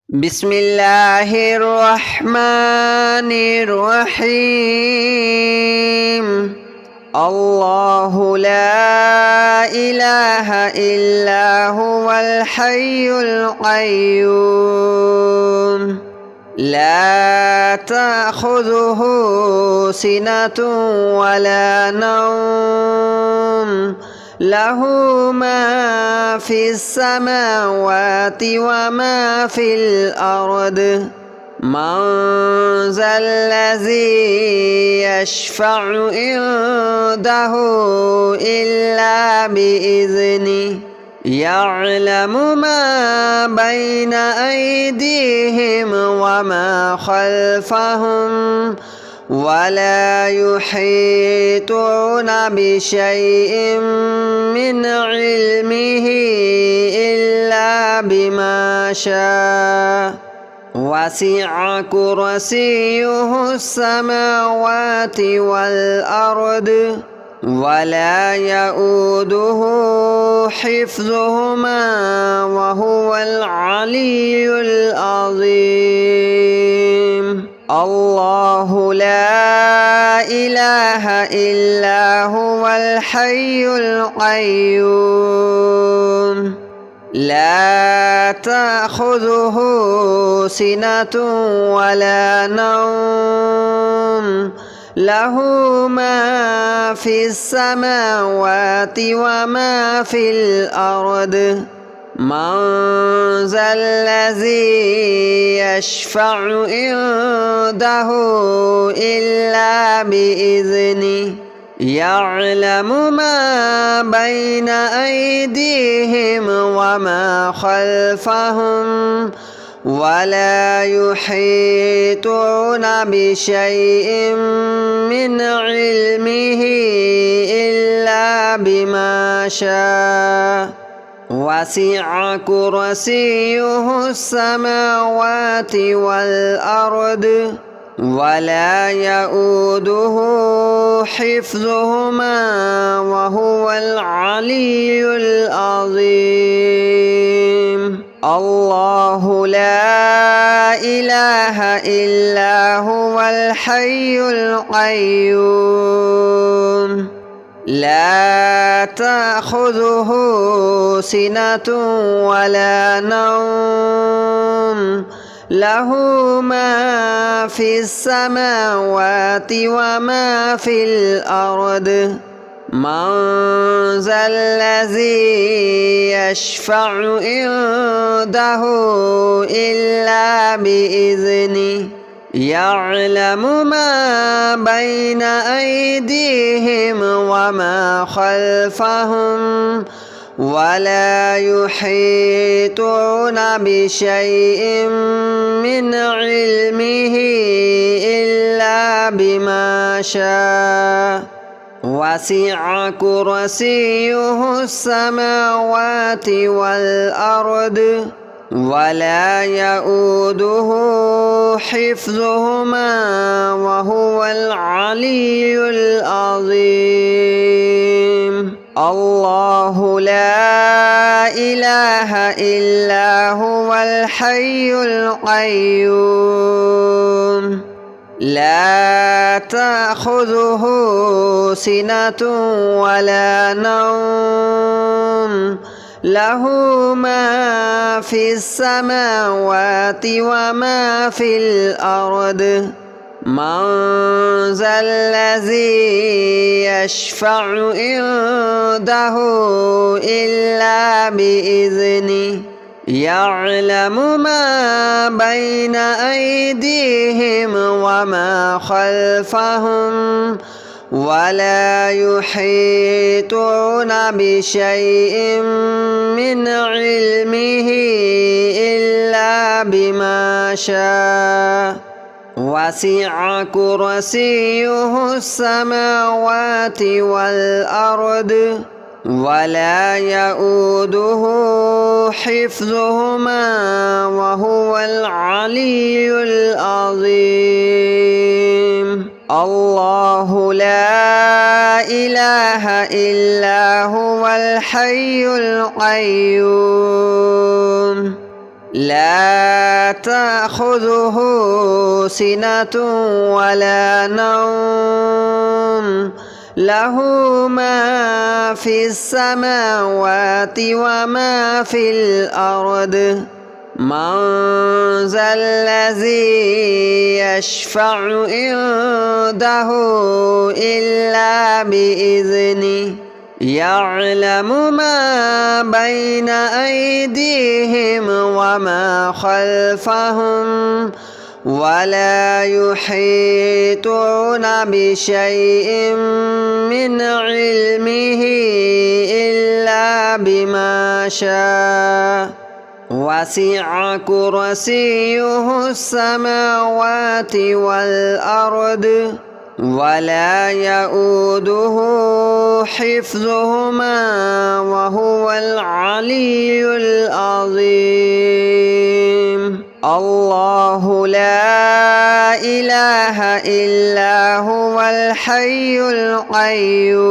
بسم الله الرحمن الرحيم. الله لا إله إلا هو الحي القيوم لا تأخذه سنة ولا نوم له ما في السماوات وما في الأرض من ذا الذي يشفع عنده إلا بإذنه يعلم ما بين أيديهم وما خلفهم ولا يحيطون بشيء من علمه إلا بما شاء وسع كرسيه السماوات والأرض ولا يؤوده حفظهما وهو العلي العظيم. الله لا إله إلا هو الحي القيوم لا تأخذه سنة ولا نوم له ما في السماوات وما في الأرض من ذا الذي يشفع عنده إلا بإذنه يعلم ما بين أيديهم وما خلفهم ولا يحيطون بشيء من علمه إلا بما شاء وسع كرسيه السماوات والأرض ولا يؤوده حفظهما وهو العلي العظيم. الله لا إله إلا هو الحي القيوم لا تأخذه سنة ولا نوم له ما في السماوات وما في الأرض من ذا الذي يشفع عنده إلا بإذنه يعلم ما بين أيديهم وما خلفهم ولا يحيطون بشيء من علمه إلا بما شاء وسع كرسيه السماوات والأرض ولا يؤوده حفظهما وهو العلي العظيم. الله لا إله إلا هو الحي القيوم لا تأخذه سنة ولا نوم له ما في السماوات وما في الأرض من ذا الذي يشفع عنده إلا بإذنه يعلم ما بين أيديهم وما خلفهم ولا يحيطون بشيء من علمه إلا بما شاء وسع كرسيه السماوات والأرض ولا يؤوده حفظهما وهو العلي العظيم. الله لا إله إلا هو الحي القيوم لا تأخذه سنة ولا نوم له ما في السماوات وما في الأرض من ذا الذي يشفع عنده إلا بإذنه يعلم ما بين أيديهم وما خلفهم ولا يحيطون بشيء من علمه إلا بما شاء وسع كرسيه السماوات والأرض ولا يؤوده حفظهما وهو العلي العظيم الله لا إله إلا هو الحي القيوم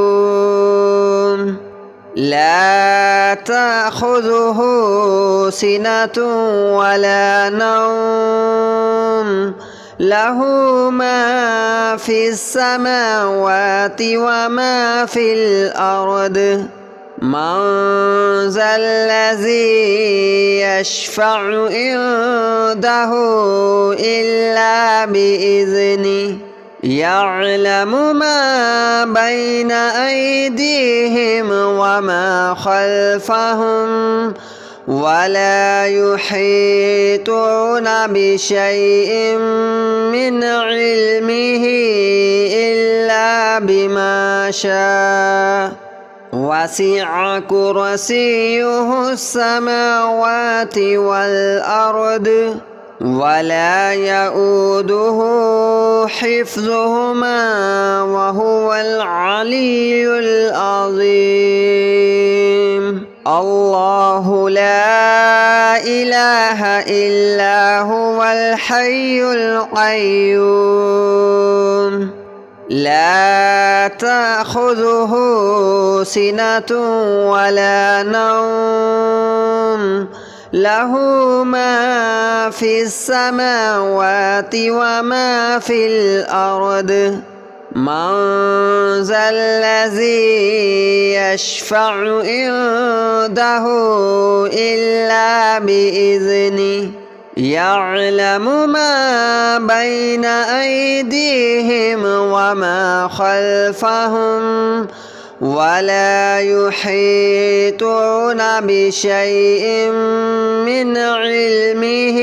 لا تأخذه سنة ولا نوم له ما في السماوات وما في الأرض من ذا الذي يشفع عنده إلا بإذنه يعلم ما بين أيديهم وما خلفهم ولا يحيطون بشيء من علمه إلا بما شاء وسع كرسيه السماوات والأرض ولا يؤوده حفظهما وهو العلي العظيم الله لا إله إلا هو الحي القيوم لا تأخذه سنة ولا نوم له ما في السماوات وما في الأرض من ذا الذي يشفع عنده إلا بإذنه يعلم ما بين أيديهم وما خلفهم ولا يحيطون بشيء من علمه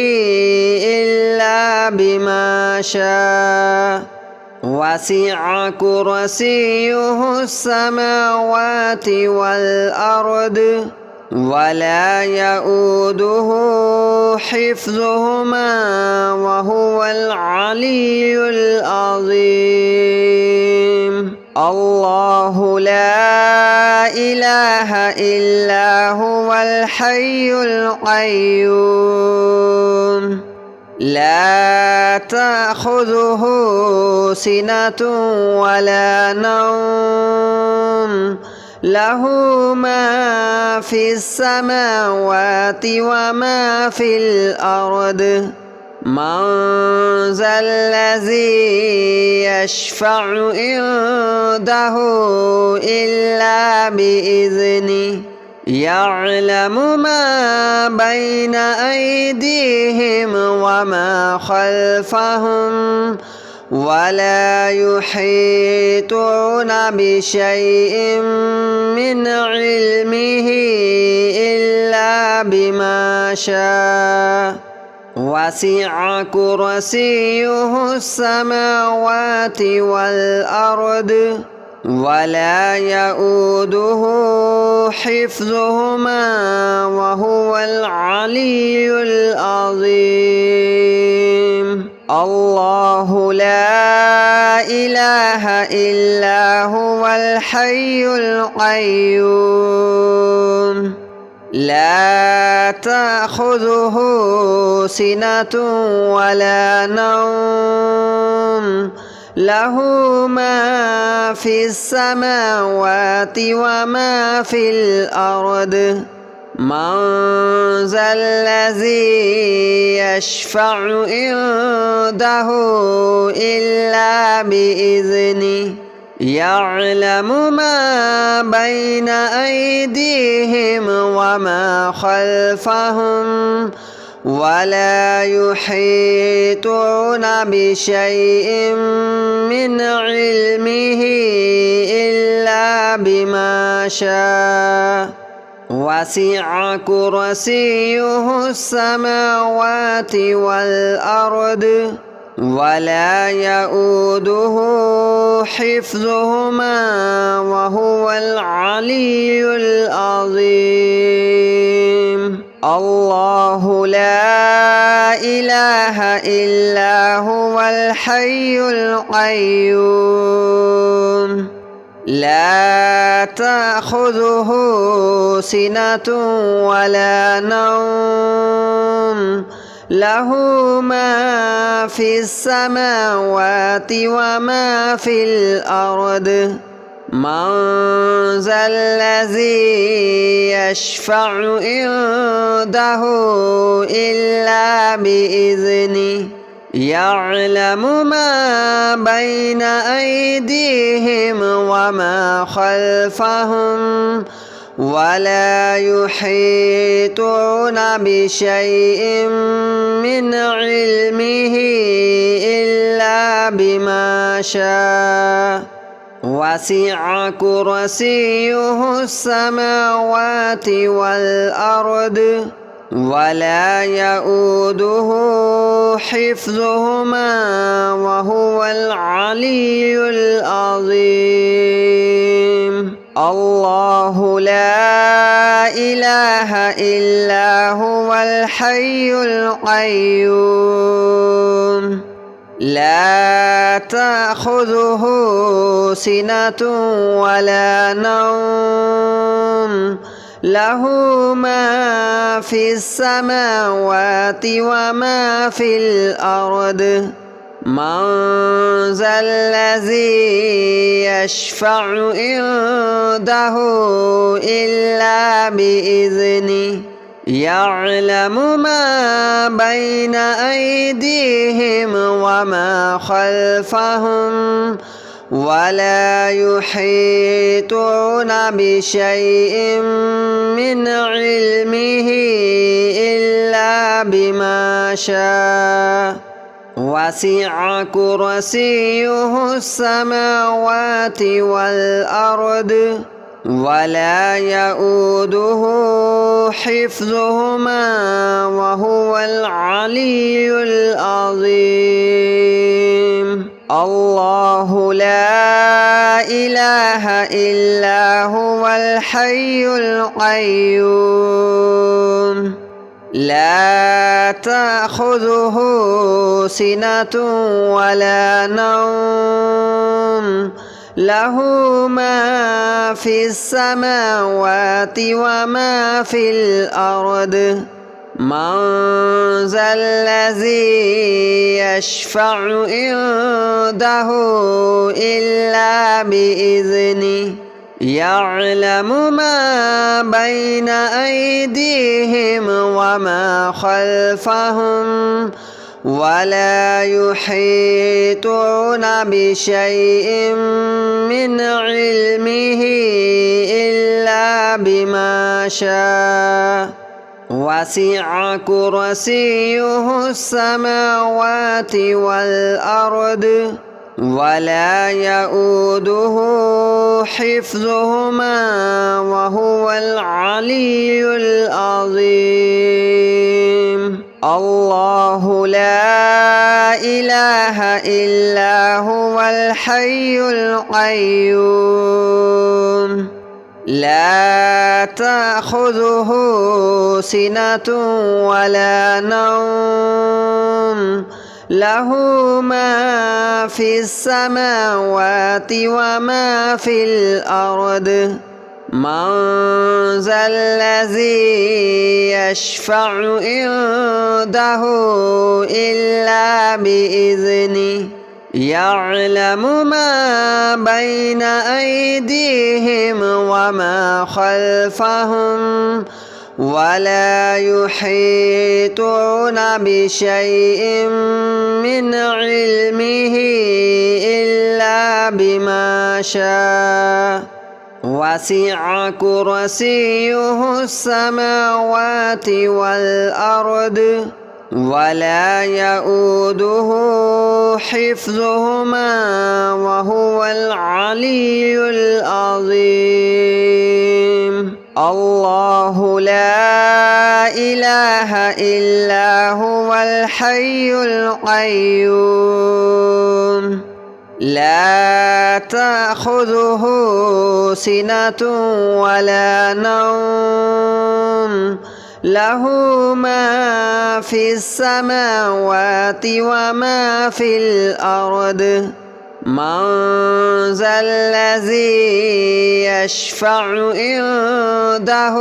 إلا بما شاء وسع كرسيه السماوات والأرض ولا يؤوده حفظهما وهو العلي العظيم الله لا إله إلا هو الحي القيوم لا تأخذه سنة ولا نوم له ما في السماوات وما في الأرض من ذا الذي يشفع عنده إلا بإذنه يعلم ما بين أيديهم وما خلفهم ولا يحيطون بشيء من علمه إلا بما شاء وسع كرسيه السماوات والأرض ولا يؤوده حفظهما وهو العلي العظيم الله لا إله إلا هو الحي القيوم لا تأخذه سنة ولا نوم له ما في السماوات وما في الأرض من ذا الذي يشفع عنده إلا بإذنه يعلم ما بين أيديهم وما خلفهم ولا يحيطون بشيء من علمه إلا بما شاء وسع كرسيه السماوات والأرض ولا يؤوده حفظهما وهو العلي العظيم الله لا إله إلا هو الحي القيوم لا تأخذه سنة ولا نوم له ما في السماوات وما في الأرض من ذا الذي يشفع عنده إلا بإذنه يعلم ما بين أيديهم وما خلفهم ولا يحيطون بشيء من علمه إلا بما شاء وسع كرسيه السماوات والأرض ولا يؤوده حفظهما وهو العلي العظيم الله لا إله إلا هو الحي القيوم لا تأخذه سنة ولا نوم له ما في السماوات وما في الأرض من ذا الذي يشفع عنده إلا بإذنه يعلم ما بين أيديهم وما خلفهم ولا يحيطون بشيء من علمه إلا بما شاء وسع كرسيه السماوات والأرض ولا يؤوده حفظهما وهو العلي العظيم الله لا إله إلا هو الحي القيوم لا تأخذه سنة ولا نوم له ما في السماوات وما في الأرض من ذا الذي يشفع عنده إلا بإذنه يعلم ما بين أيديهم وما خلفهم ولا يحيطون بشيء من علمه إلا بما شاء وسع كرسيه السماوات والأرض ولا يؤوده حفظهما وهو العلي العظيم الله لا إله إلا هو الحي القيوم لا تأخذه سنة ولا نوم له ما في السماوات وما في الأرض من ذا الذي يشفع عنده إلا بإذنه يعلم ما بين أيديهم وما خلفهم ولا يحيطون بشيء من علمه إلا بما شاء وسع كرسيه السماوات والأرض ولا يؤوده حفظهما وهو العلي العظيم الله لا إله إلا هو الحي القيوم لا تأخذه سنة ولا نوم له ما في السماوات وما في الأرض من ذا الذي يشفع عنده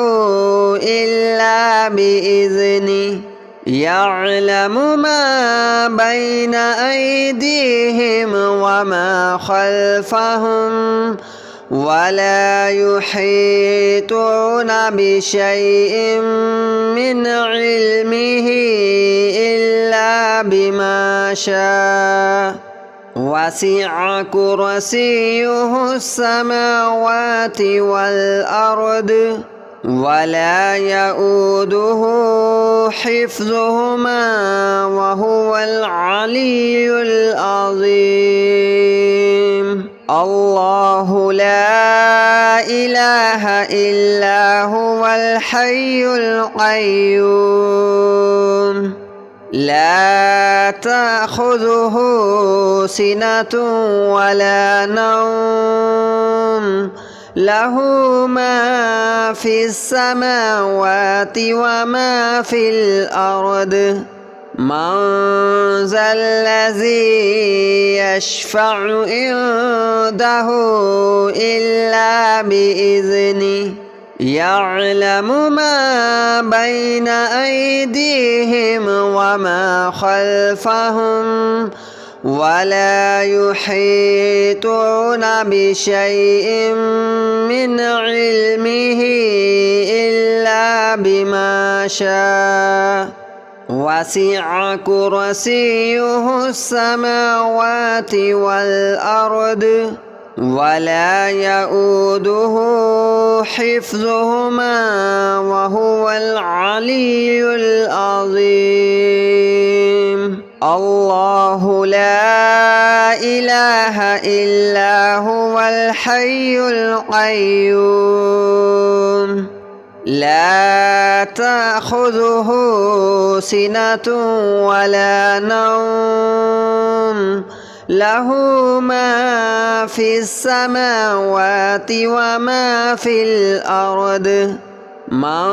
إلا بإذنه يعلم ما بين أيديهم وما خلفهم ولا يحيطون بشيء من علمه إلا بما شاء وسع كرسيه السماوات والأرض ولا يؤوده حفظهما وهو العلي العظيم الله لا إله إلا هو الحي القيوم لا تأخذه سنة ولا نوم له ما في السماوات وما في الأرض من ذا الذي يشفع عنده إلا بإذنه يعلم ما بين أيديهم وما خلفهم ولا يحيطون بشيء من علمه إلا بما شاء وسع كرسيه السماوات والأرض ولا يؤوده حفظهما وهو العلي العظيم الله لا إله إلا هو الحي القيوم لا تأخذه سنة ولا نوم له ما في السماوات وما في الأرض من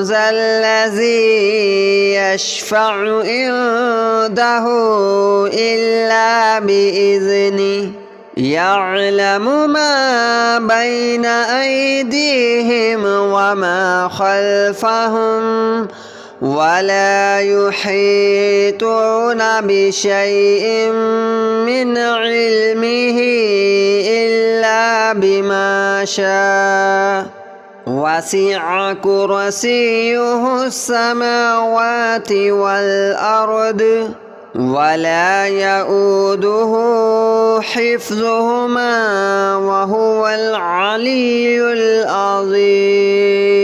ذا الذي يشفع عنده إلا بإذنه يعلم ما بين أيديهم وما خلفهم ولا يحيطون بشيء من علمه إلا بما شاء وسع كرسيه السماوات والأرض ولا يؤوده حفظهما وهو العلي العظيم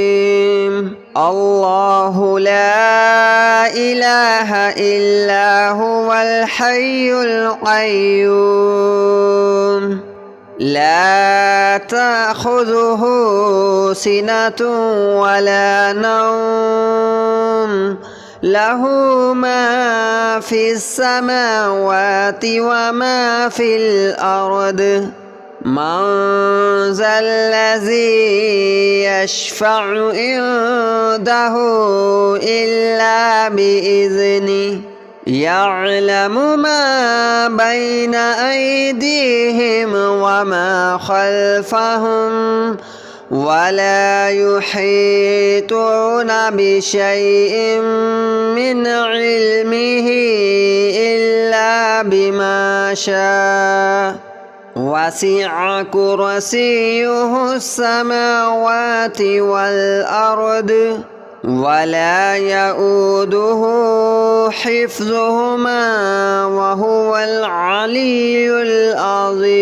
الله لا إله إلا هو الحي القيوم لا تأخذه سنة ولا نوم له ما في السماوات وما في الأرض من ذا الذي يشفع عنده إلا بإذنه يعلم ما بين أيديهم وما خلفهم ولا يحيطون بشيء من علمه إلا بما شاء وسع كرسيه السماوات والأرض ولا يؤوده حفظهما وهو العلي العظيم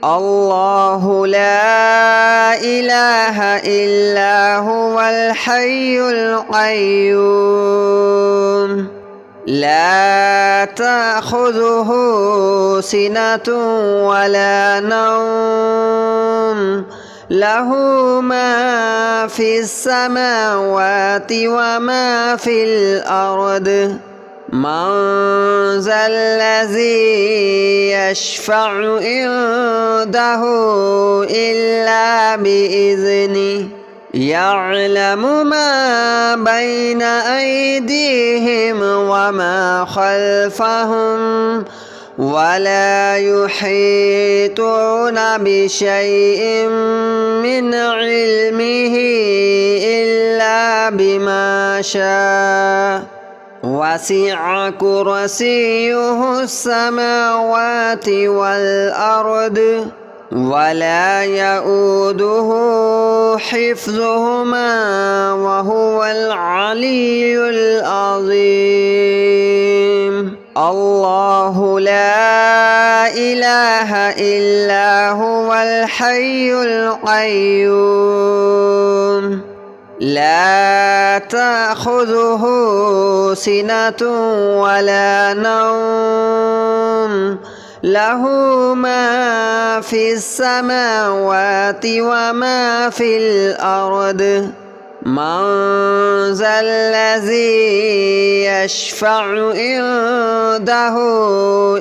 الله لا إله إلا هو الحي القيوم لا تأخذه سنة ولا نوم له ما في السماوات وما في الأرض من ذا الذي يشفع عنده إلا بإذنه يعلم ما بين أيديهم وما خلفهم ولا يحيطون بشيء من علمه إلا بما شاء وسع كرسيه السماوات والأرض ولا يؤوده حفظهما وهو العلي العظيم الله لا إله إلا هو الحي القيوم لا تأخذه سنة ولا نوم له ما في السماوات وما في الأرض من ذا الذي يشفع عنده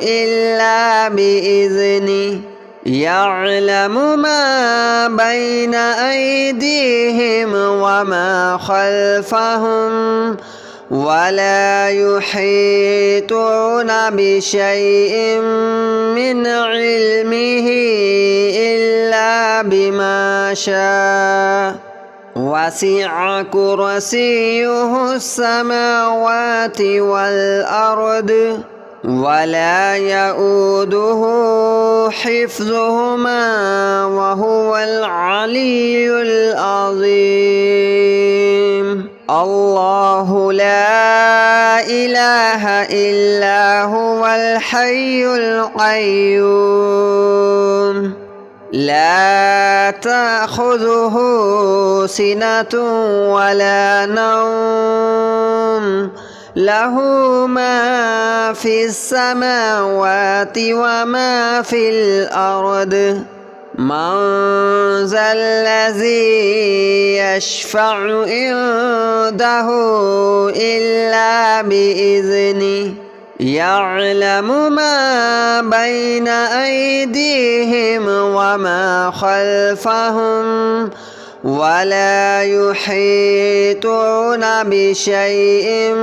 إلا بإذنه يعلم ما بين أيديهم وما خلفهم ولا يحيطون بشيء من علمه إلا بما شاء وسع كرسيه السماوات والأرض ولا يؤوده حفظهما وهو العلي العظيم الله لا إله إلا هو الحي القيوم لا تأخذه سنة ولا نوم له ما في السماوات وما في الأرض من ذا الذي يشفع عنده إلا بإذنه يعلم ما بين أيديهم وما خلفهم ولا يحيطون بشيء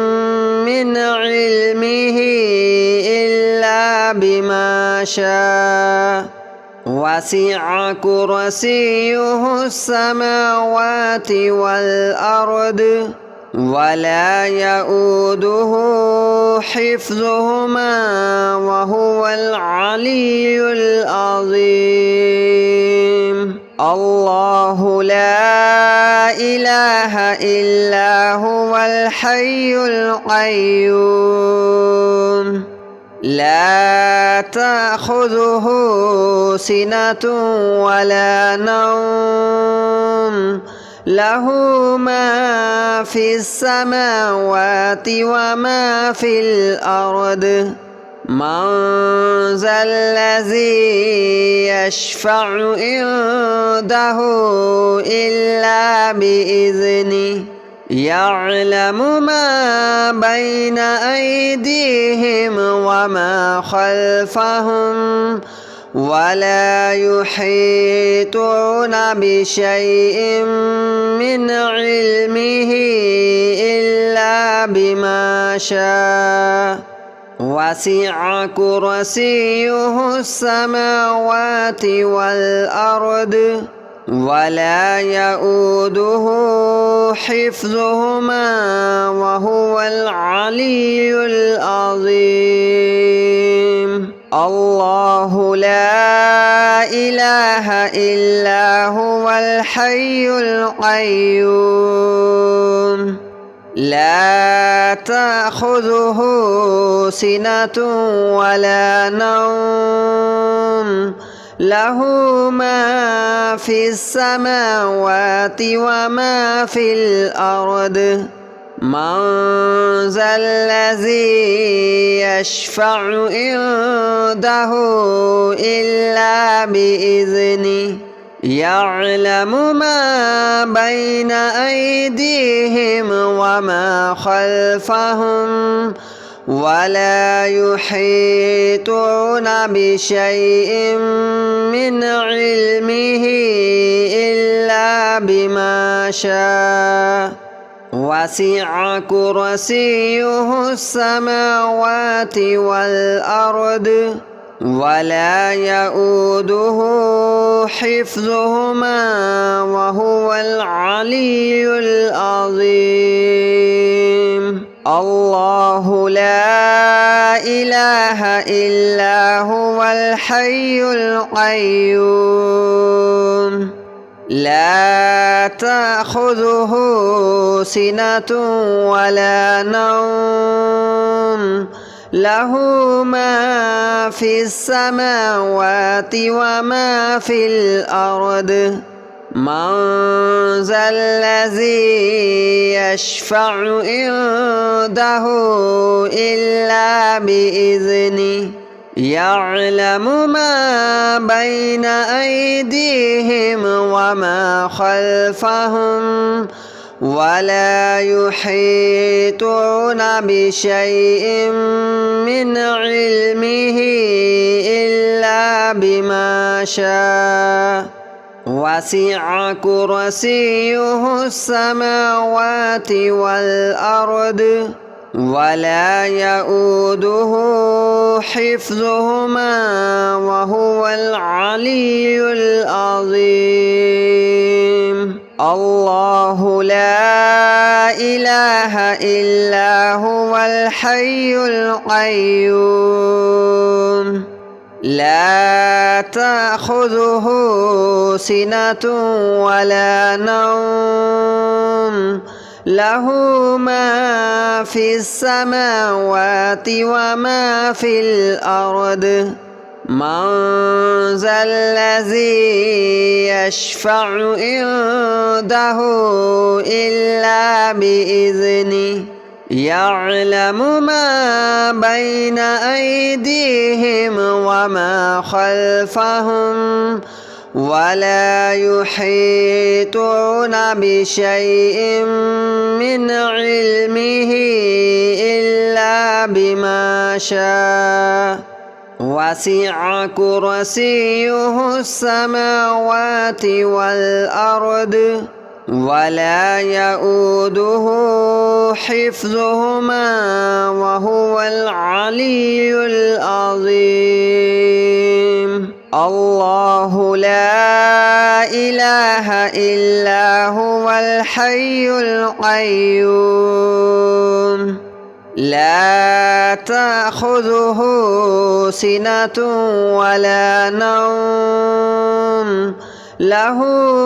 من علمه إلا بما شاء وسع كرسيه السماوات والأرض ولا يؤوده حفظهما وهو العلي العظيم الله لا إله إلا هو الحي القيوم لا تأخذه سنة ولا نوم له ما في السماوات وما في الأرض من ذا الذي يشفع عنده إلا بإذنه يعلم ما بين أيديهم وما خلفهم ولا يحيطون بشيء من علمه إلا بما شاء وسع كرسيه السماوات والأرض ولا يؤوده حفظهما وهو العلي العظيم الله لا إله إلا هو الحي القيوم لا تأخذه سنة ولا نوم له ما في السماوات وما في الأرض من ذا الذي يشفع عنده إلا بإذنه يعلم ما بين أيديهم وما خلفهم ولا يحيطون بشيء من علمه إلا بما شاء وسع كرسيه السماوات والأرض ولا يؤوده حفظهما وهو العلي العظيم الله لا إله إلا هو الحي القيوم لا تأخذه سنة ولا نوم له ما في السماوات وما في الأرض من ذا الذي يشفع عنده إلا بإذنه يعلم ما بين أيديهم وما خلفهم ولا يحيطون بشيء من علمه إلا بما شاء وسع كرسيه السماوات والأرض ولا يؤوده حفظهما وهو العلي العظيم الله لا إله إلا هو الحي القيوم لا تأخذه سنة ولا نوم له ما في السماوات وما في الأرض من ذا الذي يشفع عنده إلا بإذنه يعلم ما بين أيديهم وما خلفهم ولا يحيطون بشيء من علمه إلا بما شاء وسع كرسيه السماوات والأرض ولا يؤوده حفظهما وهو العلي العظيم الله لا إله إلا هو الحي القيوم لا تأخذه سنة ولا نوم له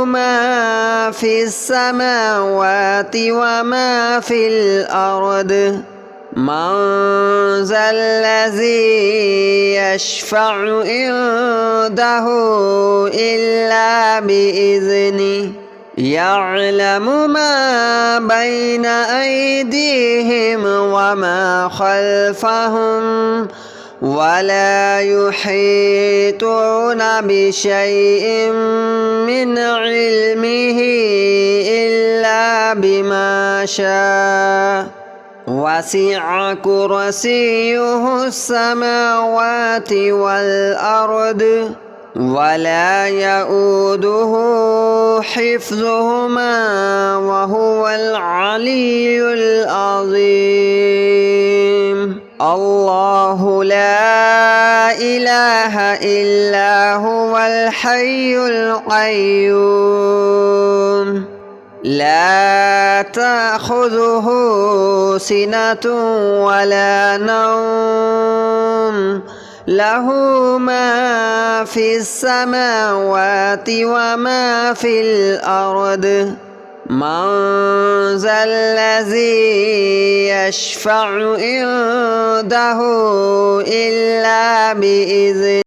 ما في السماوات وما في الأرض من ذا الذي يشفع عنده إلا بإذنه يعلم ما بين أيديهم وما خلفهم ولا يحيطون بشيء من علمه إلا بما شاء وسع كرسيه السماوات والأرض ولا يؤوده حفظهما وهو العلي العظيم الله لا إله إلا هو الحي القيوم لا تأخذه سنة ولا نوم له ما في السماوات وما في الأرض من ذا الذي يشفع عنده إلا بإذنه